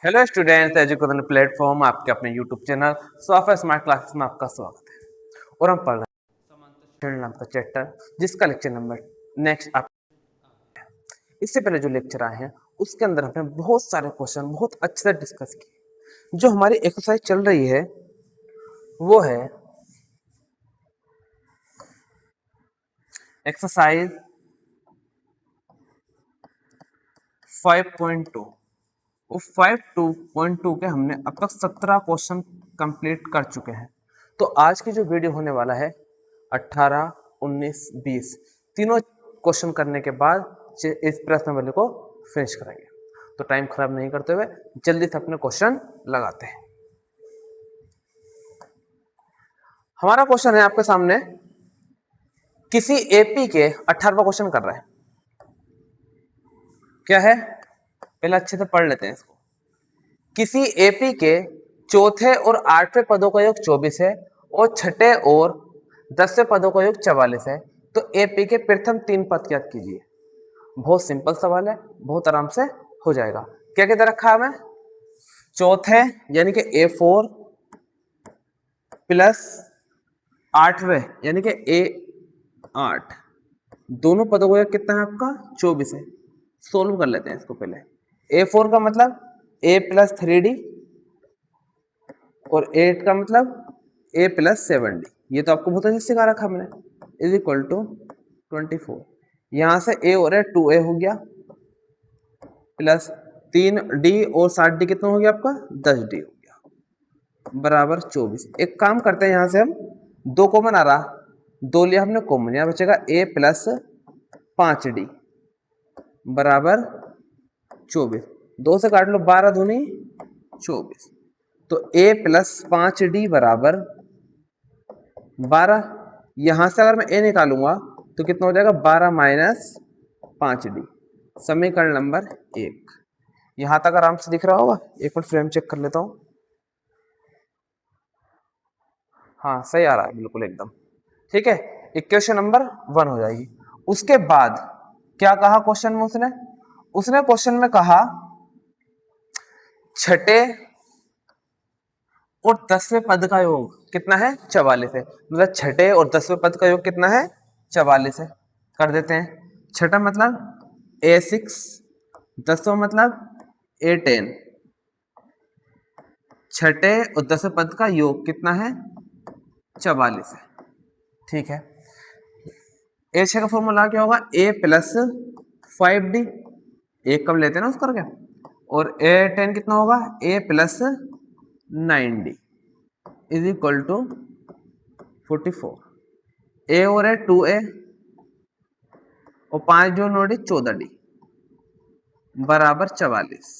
Hello students, education platform आपके अपने YouTube channel software smart classes में आपका स्वागत है। और हम पढ़ रहे हैं समांतर नाम का चैप्टर, जिसका लेक्चर नंबर नेक्स्ट आप। इससे पहले जो लेक्चर आए हैं उसके अंदर हमने बहुत सारे क्वेश्चन बहुत अच्छे से डिस्कस किए। जो हमारी एक्सरसाइज चल रही है वो है एक्सरसाइज 5.2। वो 5.2 के हमने अब तक 17 क्वेश्चन कंप्लीट कर चुके हैं। तो आज की जो वीडियो होने वाला है 18, 19, 20 तीनों क्वेश्चन करने के बाद इस प्रश्न वाले को फिनिश करेंगे। तो टाइम खराब नहीं करते हुए जल्दी से अपने क्वेश्चन लगाते हैं। हमारा क्वेश्चन है आपके सामने, किसी एपी के 18वां क्वेश्चन कर रहा है। क्या है, पहले अच्छे से पढ़ लेते हैं इसको। किसी एपी के चौथे और 8वें पदों का योग 24 है और छठे और 10वें पदों का योग 44 है, तो एपी के प्रथम 3 पद ज्ञात कीजिए। बहुत सिंपल सवाल है, बहुत आराम से हो जाएगा। क्या क्या दे रखा है हमें? चौथे यानी कि A4 प्लस 8वें यानी कि A8, दोनों पदों का योग कितना है आपका? 24 है। सोल्व कर लेते हैं इसको पहले। A4 का मतलब A प्लस 3D और 8 का मतलब A प्लस 7D। ये तो आपको बहुत अच्छे से सिखा रखा मैंने। Is equal to 24। यहां से A और A 2A हो गया प्लस 3D और 7D कितना हो गया आपका? 10D हो गया बराबर 24। एक काम करते हैं, यहां से हम 2 कॉमन आ रहा, 2 लिया हमने कॉमन, यहां बचेगा A प्लस 5D बराबर 24। 2 से काट लो, 12 दूनी 24। तो A प्लस 5D बराबर 12। यहां से अगर मैं A निकालूंगा तो कितना हो जाएगा? 12 माइनस 5D, समीकरण नंबर 1। यहां तक आराम से दिख रहा होगा। एक मिनट फ्रेम चेक कर लेता हूं। हाँ, सही आ रहा है बिल्कुल एकदम ठीक है। इक्वेशन नंबर 1 हो जाएगी। उसके बाद क्या कहा क्वेश्चन में? उसने क्वेश्चन में कहा छठे और 10वें पद का योग कितना है? 44 है। मतलब छठे और 10वें पद का योग कितना है? 44 है। कर देते हैं। छठा मतलब A6, 10वां मतलब A10। छठे और 10वें पद का योग कितना है? 44 है। ठीक है। A6 का फॉर्मूला क्या होगा? A प्लस 5D, एक कब लेते हैं ना उसका क्या। और A10 कितना होगा? A plus 9D is equal to 44। A और A 2A और 5 जो 9D 14D बराबर 44।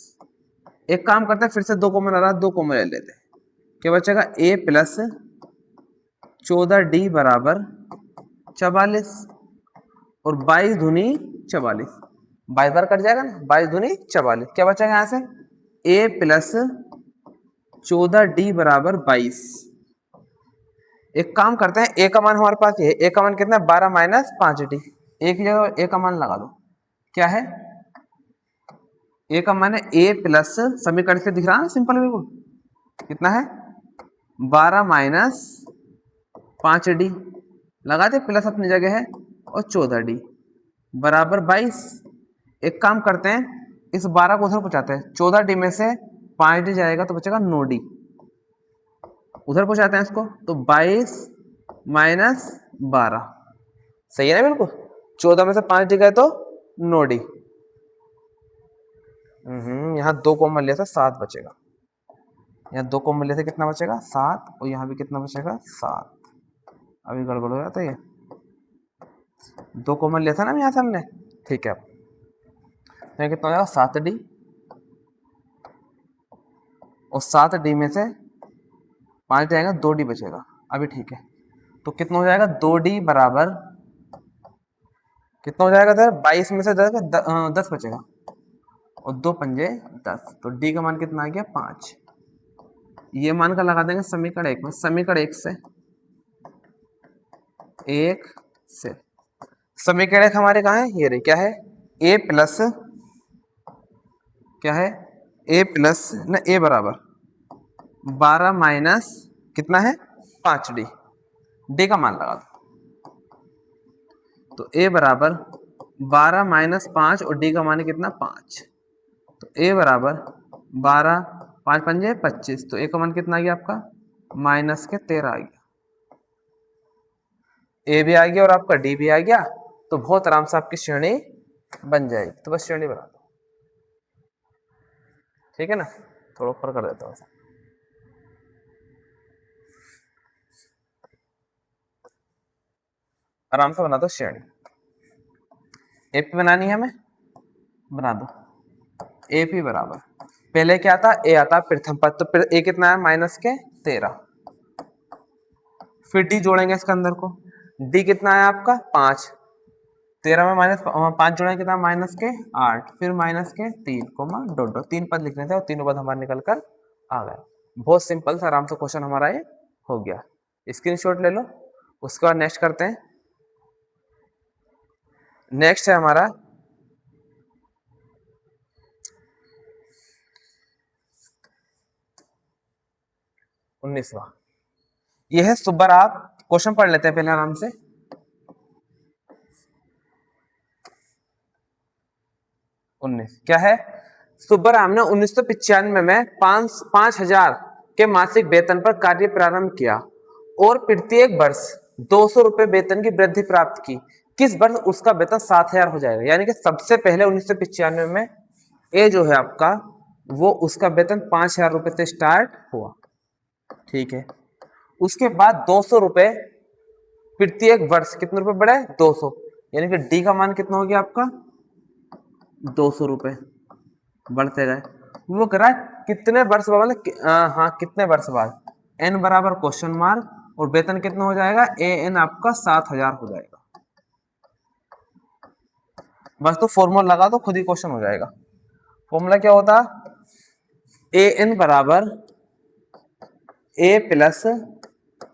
एक काम करते हैं, फिर से 2 कॉमन आ रहा, 2 कॉमन ले लेते हैं। क्या बचेगा? A प्लस 14D बराबर 44 और 22 दूनी 44, 22 बार कट जाएगा ना, 22 दूनी 44। क्या बचेगा यहां से? A प्लस 14D बराबर 22। एक काम करते हैं, A का मान हमारे पास है। A का मान कितना है? 12 माइनस 5D। एक जगह A का मान लगा दो। क्या है? A का मान है A प्लस, समीकरण से दिख रहा है सिंपल बिल्कुल, कितना है? 12 माइनस 5D लगा दे, प्लस अपनी जगह है, और 14D बराबर 22। एक काम करते हैं, इस 12 को उधर पहुंचाते हैं। 14D में से 5D जाएगा तो बचेगा 9D, उधर पहुंचाते हैं इसको, तो 22 माइनस 12 सही है ना बिल्कुल। 14 में से 5D गए तो 9D। यहाँ 2 कॉमन लिया था, 7 बचेगा। यहाँ 2 कॉमन लिया था, कितना बचेगा? 7। और यहाँ भी कितना बचेगा? 7। अभी गड़बड़ हो जाता है, ये 2 कॉमन लिया था ना यहाँ से हमने। ठीक है, अब कितना हो जाएगा? 7D और 7D में से 5 जाएगा, 2D बचेगा। अभी ठीक है, तो कितना हो जाएगा? 2D बराबर कितना हो जाएगा? 22 में से 10 बचेगा, और 2 पंजे 10, तो D का मान कितना आ गया? 5। ये मान का लगा देंगे समीकरण 1 में। समीकरण 1 से समीकरण 1 हमारे कहाँ है? ये रही। क्या है? A प्लस, क्या है? ए प्लस ना ए बराबर 12 माइनस कितना है 5d, डी का मान लगा दो। तो ए बराबर 12 माइनस 5 और डी का मान है कितना 5। तो ए बराबर 12, 5 पंजे 25, तो ए का मान कितना आ गया आपका माइनस के 13 आ गया। ए भी आ गया और आपका डी भी आ गया, तो बहुत आराम से आपकी श्रेणी बन जाएगी। तो बस श्रेणी बना दो, ठीक है ना। थोड़ा ऊपर कर देता हूँ, आराम से बना दो श्रेणी। एपी बनानी है हमें, बना दो। एपी बराबर पहले क्या आता ए आता प्रथम पद, तो फिर ए कितना है माइनस के 13, फिर डी जोड़ेंगे इसके अंदर को, डी कितना है आपका 5, 13 में माइनस 5 जोड़ेंगे कितना माइनस के 8, फिर माइनस के 3 कोमा डॉट डॉट, 3 पद लिखने थे और तीनों पद हमारे निकल कर आ गए। बहुत सिंपल था, आराम से क्वेश्चन हमारा ये हो गया। स्क्रीनशॉट ले लो। उसके बाद नेक्स्ट करते हैं। नेक्स्ट है हमारा 19वां। यह है सुपर, आप क्वेश्चन पढ़ लेते हैं पहले आराम से। 19 क्या है, सुब्बराम ने 1995 में 5,000 के मासिक वेतन पर कार्य प्रारंभ किया और प्रत्येक वर्ष 200 रुपए वेतन की वृद्धि प्राप्त की। किस वर्ष उसका वेतन 7,000 हो जाएगा। यानी कि सबसे पहले 1995 में ए जो है आपका वो उसका वेतन 5,000 रुपए से स्टार्ट हुआ, ठीक है। उसके बाद 200 रुपए प्रत्येक वर्ष कितने रुपए बढ़े 200, यानी कि डी का मान कितना हो गया आपका 200 रुपए बढ़ते गए। वो कह रहा है कितने वर्ष बाद, हाँ कितने वर्ष बाद, एन बराबर क्वेश्चन मार्क और वेतन कितना हो जाएगा ए एन आपका 7,000 हो जाएगा। बस तो फॉर्मूला लगा दो, खुद ही क्वेश्चन हो जाएगा। फॉर्मूला क्या होता, ए एन बराबर ए प्लस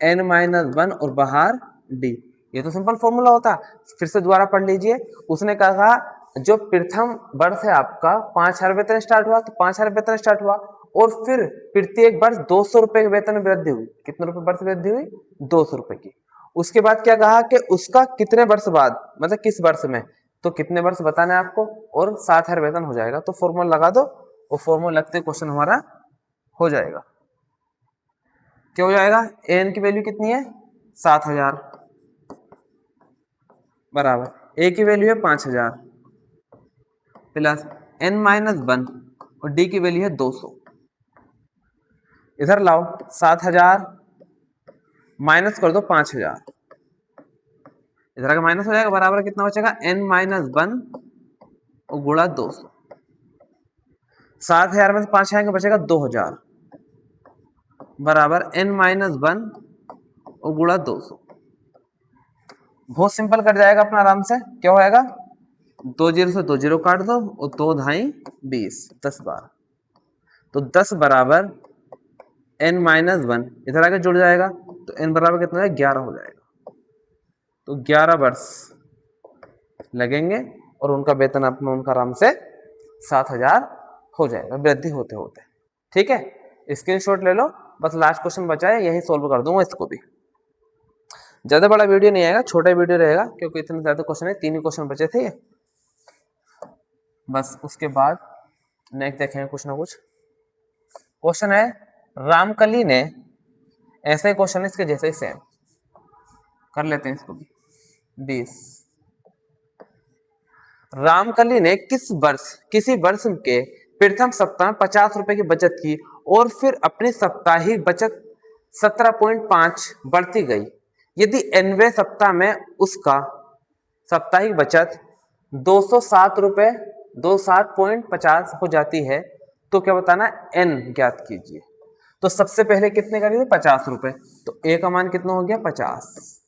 एन माइनस 1 और बाहर डी। ये तो सिंपल फॉर्मूला होता। फिर से दोबारा पढ़ लीजिए। उसने कहा जो प्रथम वर्ष है आपका 5,000 वेतन स्टार्ट हुआ, तो 5,000 वेतन स्टार्ट हुआ और फिर प्रत्येक वर्ष 200 रुपए के वेतन में वृद्धि हुई। कितने रुपए वर्ष वृद्धि हुई 200 रुपए की। उसके बाद क्या कहा कि उसका कितने वर्ष बाद, मतलब किस वर्ष में, तो कितने वर्ष बताना है आपको और 7,000 वेतन हो जाएगा। तो फॉर्मूला लगा दो और फॉर्मूला लगते क्वेश्चन हमारा हो जाएगा। क्या हो जाएगा, एन की वैल्यू कितनी है 7,000 बराबर ए की वैल्यू है 5,000 प्लस एन माइनस 1 और डी की वैल्यू है 200। इधर लाओ 7,000 माइनस कर दो 5,000, इधर का माइनस हो जाएगा, बराबर कितना बचेगा एन माइनस 1 और गुणा 200। 7,000 में से 5 आएंगे बचेगा 2,000 बराबर एन माइनस 1 और गुणा 200। बहुत सिंपल कट जाएगा अपना आराम से। क्या होएगा 2 जीरो से 2 जीरो काट दो और 2 ढाई 20, 10 12, तो 10 बराबर एन माइनस 1 इधर आके जुड़ जाएगा, तो एन बराबर कितना है 11 हो जाएगा। तो 11 वर्ष लगेंगे और उनका वेतन अपना उनका आराम से 7,000 हो जाएगा वृद्धि होते होते, ठीक है। स्क्रीनशॉट ले लो। बस लास्ट क्वेश्चन बचा है, यही सोल्व कर दूंगा इसको भी। ज्यादा बड़ा वीडियो नहीं आएगा, छोटा वीडियो रहेगा क्योंकि इतने ज्यादा क्वेश्चन है, 3 ही क्वेश्चन बचे थे। बस उसके बाद नेक्स्ट देखेंगे कुछ ना कुछ। क्वेश्चन है रामकली ने, ऐसा ही क्वेश्चन है इसके जैसे ही सेम कर लेते हैं इसको भी। 20 रामकली ने किसी वर्ष के प्रथम सप्ताह में 50 रुपए की बचत की और फिर अपनी साप्ताहिक बचत 17.5 बढ़ती गई। यदि 90वें सप्ताह में उसका साप्ताहिक बचत 207 रुपए 27.50 हो जाती है, तो क्या बताना एन ज्ञात कीजिए। तो सबसे पहले कितने का 50 रुपए, तो ए का मान कितना हो गया 50,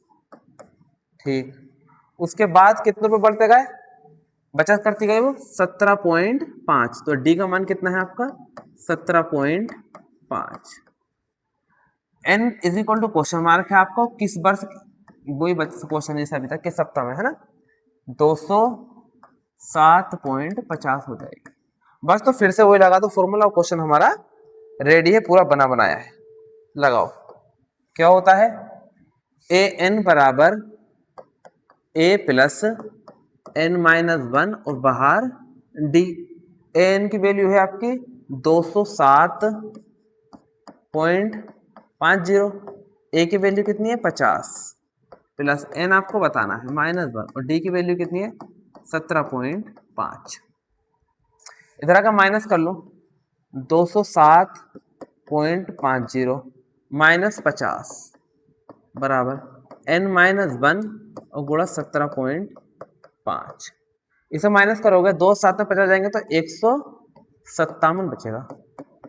ठीक। उसके बाद कितने रुपए बढ़ते गए, बचत करती गई वो 17.5, तो डी का मान कितना है आपका 17.5। N is equal to question mark है आपको किस वर्ष, वही क्वेश्चन जैसे अभी तक किस सप्ताह में है ना, 207.50 हो जाएगी। बस तो फिर से वही लगा दो फॉर्मूला, क्वेश्चन हमारा रेडी है, पूरा बना बनाया है। लगाओ, क्या होता है, ए एन बराबर ए प्लस एन माइनस 1 और बाहर डी। ए एन की वैल्यू है आपकी 207.50, ए की वैल्यू कितनी है 50, प्लस एन आपको बताना है -1 और डी की वैल्यू कितनी है 17.5। इधर का माइनस कर लो, 207.50 माइनस 50 बराबर n-1 और गुणा 17.5। इसे माइनस करोगे 2 7 में 50 जाएंगे तो 157 बचेगा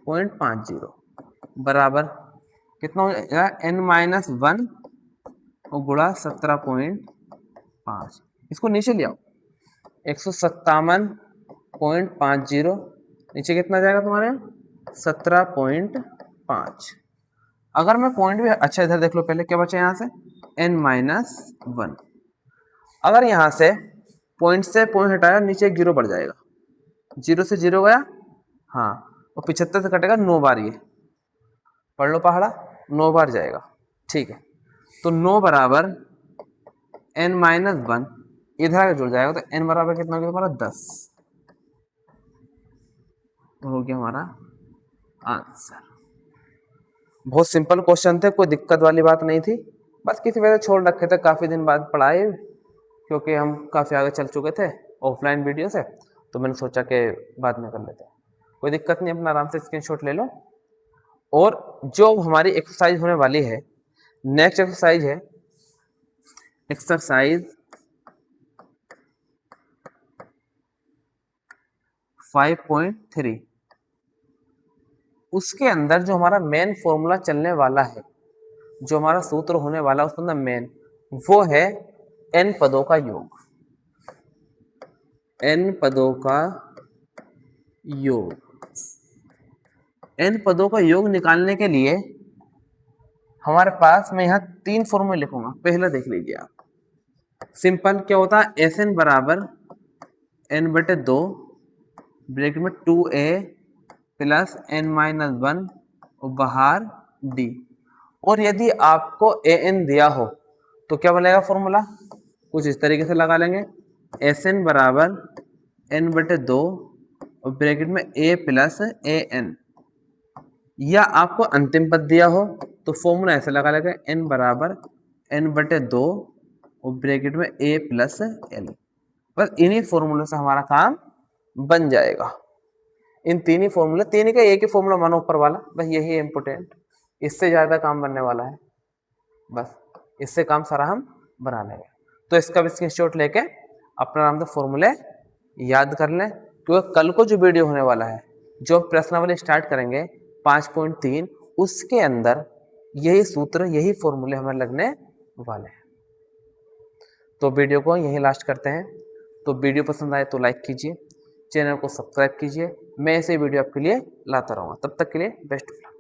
0.50 बराबर कितना हो जाएगा n-1 और गुणा 17.5। इसको नीचे ले आओ, 157.50 नीचे कितना जाएगा तुम्हारे 17.5। अगर मैं पॉइंट भी अच्छा इधर देख लो, पहले क्या बचा यहाँ से n-1। अगर यहाँ से पॉइंट हटाया नीचे 0 बढ़ जाएगा, 0 से 0 गया, हाँ, और 75 से कटेगा 9 बार, ये पढ़ लो पहाड़ा, 9 बार जाएगा। ठीक है, तो 9 बराबर n-1 इधर आगे जुड़ जाएगा, तो n बराबर कितना हो गया हमारा 10 हो गया हमारा आंसर। बहुत सिंपल क्वेश्चन थे, कोई दिक्कत वाली बात नहीं थी, बस किसी वजह से छोड़ रखे थे, काफ़ी दिन बाद पढ़ाए क्योंकि हम काफ़ी आगे चल चुके थे ऑफलाइन वीडियो से, तो मैंने सोचा कि बाद में कर लेते हैं। कोई दिक्कत नहीं, अपना आराम से स्क्रीनशॉट ले लो। और जो हमारी एक्सरसाइज होने वाली है, नेक्स्ट एक्सरसाइज है एक्सरसाइज 5.3। उसके अंदर जो हमारा मेन फॉर्मूला चलने वाला है, जो हमारा सूत्र होने वाला है उसके अंदर मेन, वो है n पदों का योग। n पदों का योग, n पदों का योग निकालने के लिए हमारे पास, मैं यहाँ 3 फॉर्मूले लिखूंगा, पहला देख लीजिए आप। सिंपल क्या होता है, एस एन बराबर n/2 ब्रैकेट में 2a प्लस n-1 और बाहर d। और यदि आपको an दिया हो तो क्या बनेगा फॉर्मूला, कुछ इस तरीके से लगा लेंगे, एस एन बराबर n/2 और ब्रैकेट में a प्लस an। या आपको अंतिम पद दिया हो तो फॉर्मूला ऐसे लगा लेंगे, n बराबर n/2 और ब्रैकेट में a प्लस l। बस इन्हीं फॉर्मूले से हमारा काम बन जाएगा। इन तीन ही फॉर्मूले, तीन का एक ही फॉर्मूला मानो ऊपर वाला, बस यही इम्पोर्टेंट, इससे ज़्यादा काम बनने वाला है, बस इससे काम सारा हम बना लेंगे। तो इसका भी स्क्रीनशॉट लेके अपना आराम से फॉर्मूले याद कर लें, क्योंकि कल को जो वीडियो होने वाला है, जो प्रश्नावली स्टार्ट करेंगे 5.3, उसके अंदर यही सूत्र, यही फॉर्मूले हमें लगने वाले हैं। तो वीडियो को यहीं लास्ट करते हैं। तो वीडियो पसंद आए तो लाइक कीजिए, चैनल को सब्सक्राइब कीजिए, मैं ऐसे वीडियो आपके लिए लाता रहूँगा। तब तक के लिए बेस्ट ऑफ लक।